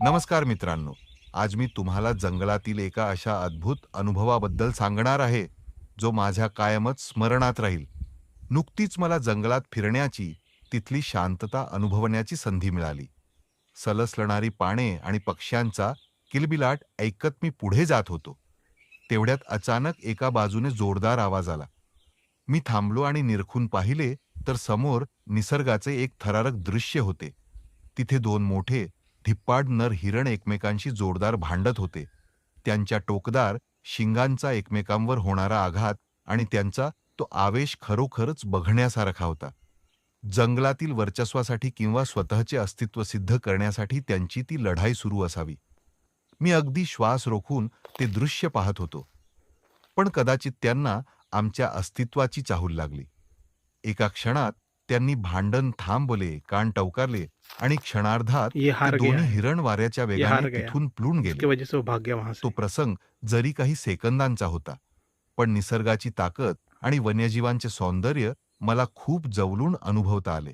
नमस्कार मित्रांनो. आज मी तुम्हाला जंगलातील एका अशा अद्भुत अनुभवाबद्दल सांगणार आहे, जो माझ्या कायमच स्मरणात राहील. नुकतीच मला जंगलात फिरण्याची, तिथली शांतता अनुभवण्याची संधी मिळाली. सलसलणारी पाने आणि पक्ष्यांचा किलबिलाट ऐकत मी पुढे जात होतो. तेवढ्यात अचानक एका बाजूने जोरदार आवाज आला. मी थांबलो आणि निरखून पाहिले, तर समोर निसर्गाचे एक थरारक दृश्य होते. तिथे दोन मोठे धिप्पाड नर हिरण एकमेकांशी जोरदार भांडत होते. त्यांच्या टोकदार शिंगांचा एकमेकांवर होणारा आघात आणि त्यांचा तो आवेश खरोखरच बघण्यासारखा होता. जंगलातील वर्चस्वासाठी किंवा स्वतःचे अस्तित्व सिद्ध करण्यासाठी त्यांची ती लढाई सुरू असावी. मी अगदी श्वास रोखून ते दृश्य पाहत होतो. पण कदाचित त्यांना आमच्या अस्तित्वाची चाहूल लागली. एका क्षणात त्यांनी भांडण थांबवले, कान टवकारले आणि क्षणार्धात ये ते हार गया दोन्ही है, हिरण वाऱ्याच्या ये वेगाने हार गया। तिथून प्लून गेले. उसकी वजह से वो भाग गया वहाँ तो से। प्रसंग जरी काही सेकंदांचा होता, पण निसर्गाची ताकद आणि वन्यजीवांचे सौंदर्य मला खूप जवळून अनुभवता आले.